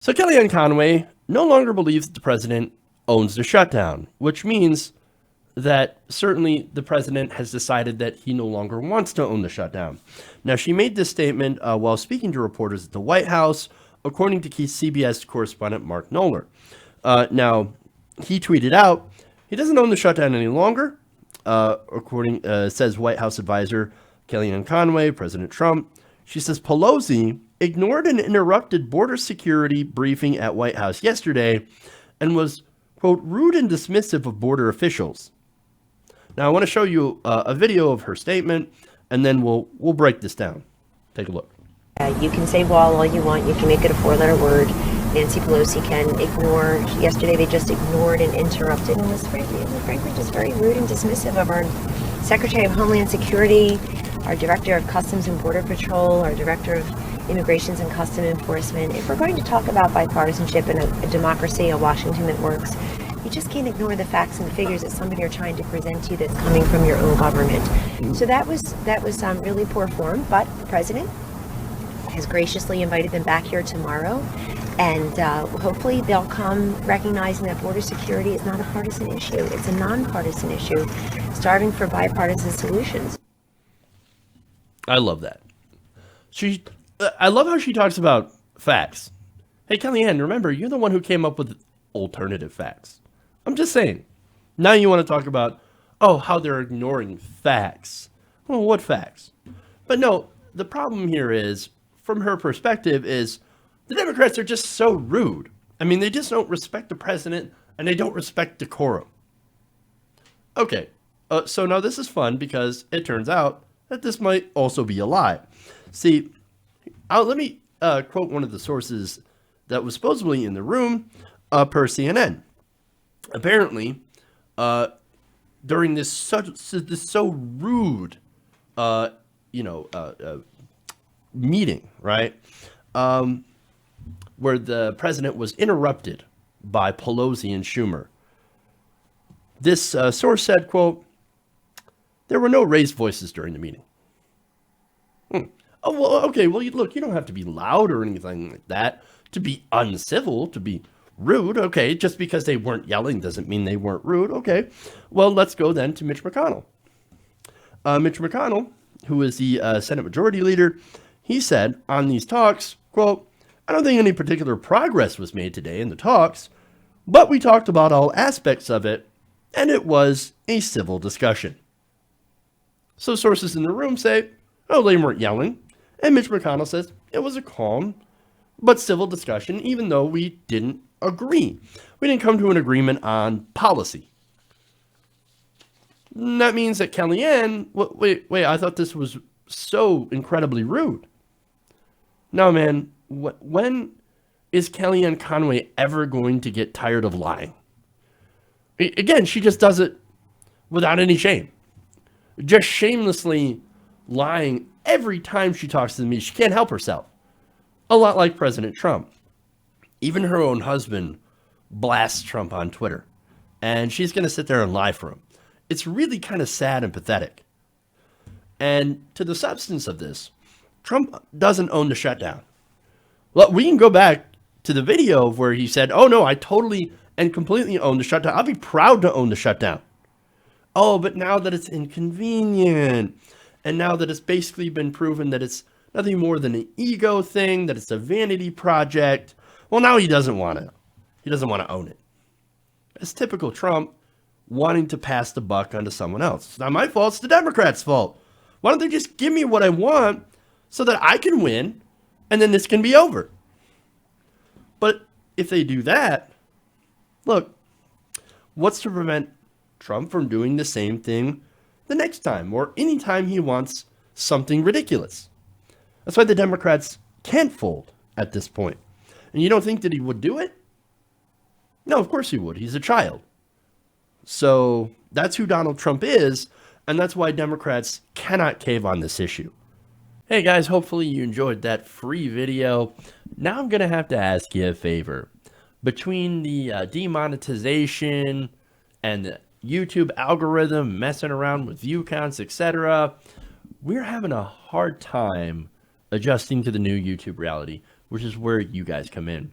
So Kellyanne Conway no longer believes that the president owns the shutdown, which means that certainly the president has decided that he no longer wants to own the shutdown. Now, she made this statement while speaking to reporters at the White House, according to CBS correspondent Mark Knoller. Now, he tweeted out, he doesn't own the shutdown any longer, says White House advisor Kellyanne Conway, President Trump. She says Pelosi ignored an interrupted border security briefing at White House yesterday and was, quote, rude and dismissive of border officials. Now, I want to show you a video of her statement, and then we'll break this down. Take a look. You can say wall all you want. You can make it a four-letter word. Nancy Pelosi can ignore. Yesterday, they just ignored and interrupted and was frankly just very rude and dismissive of our Secretary of Homeland Security, our Director of Customs and Border Patrol, our Director of Immigrations and Custom Enforcement. If we're going to talk about bipartisanship and a democracy, a Washington that works, you just can't ignore the facts and the figures that somebody are trying to present to you that's coming from your own government. So that was really poor form, but the president has graciously invited them back here tomorrow, and hopefully they'll come recognizing that border security is not a partisan issue. It's a nonpartisan issue, striving for bipartisan solutions. I love that. I love how she talks about facts. Hey, Kellyanne, remember, you're the one who came up with alternative facts. I'm just saying. Now you want to talk about, how they're ignoring facts. Well, what facts? But no, the problem here is, from her perspective, is the Democrats are just so rude. I mean, they just don't respect the president, and they don't respect decorum. Okay, so now this is fun because it turns out that this might also be a lie. See, let me quote one of the sources that was supposedly in the room per CNN. Apparently, during this so rude, meeting, right, where the president was interrupted by Pelosi and Schumer, this source said, quote, there were no raised voices during the meeting. Oh, well, okay, well, look, you don't have to be loud or anything like that to be uncivil, to be rude. Okay, just because they weren't yelling doesn't mean they weren't rude. Okay, well, let's go then to Mitch McConnell. Mitch McConnell, who is the Senate Majority Leader, he said on these talks, quote, I don't think any particular progress was made today in the talks, but we talked about all aspects of it, and it was a civil discussion. So sources in the room say, they weren't yelling. And Mitch McConnell says it was a calm but civil discussion, even though we didn't agree. We didn't come to an agreement on policy. And that means that Kellyanne, wait, I thought this was so incredibly rude. No, man, when is Kellyanne Conway ever going to get tired of lying? Again, she just does it without any shame. Just shamelessly lying every time she talks to me. She can't help herself. A lot like President Trump. Even her own husband blasts Trump on Twitter, and she's going to sit there and lie for him. It's really kind of sad and pathetic. And to the substance of this, Trump doesn't own the shutdown. Well, we can go back to the video of where he said, no, I totally and completely own the shutdown. I'll be proud to own the shutdown. But now that it's inconvenient, and now that it's basically been proven that it's nothing more than an ego thing, that it's a vanity project, well, now he doesn't want to. He doesn't want to own it. It's typical Trump wanting to pass the buck onto someone else. It's not my fault. It's the Democrats' fault. Why don't they just give me what I want so that I can win, and then this can be over? But if they do that, look, what's to prevent Trump from doing the same thing the next time or anytime he wants something ridiculous? That's why the Democrats can't fold at this point. And you don't think that he would do it? No, of course he would. He's a child. So that's who Donald Trump is, and that's why Democrats cannot cave on this issue. Hey guys, hopefully you enjoyed that free video. Now I'm going to have to ask you a favor. Between the demonetization and the YouTube algorithm messing around with view counts, etc., we're having a hard time adjusting to the new YouTube reality, which is where you guys come in.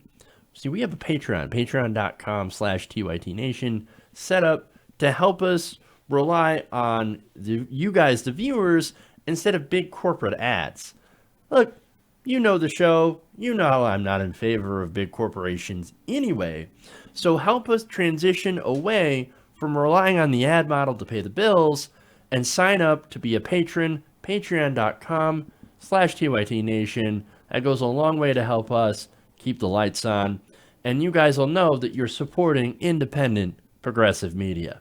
See, we have a Patreon, patreon.com/TYTNation, set up to help us rely on you guys, the viewers, instead of big corporate ads. Look, you know the show. You know how I'm not in favor of big corporations anyway. So help us transition away from relying on the ad model to pay the bills and sign up to be a patron, patreon.com/TYTNation. That goes a long way to help us keep the lights on. And you guys will know that you're supporting independent, progressive media.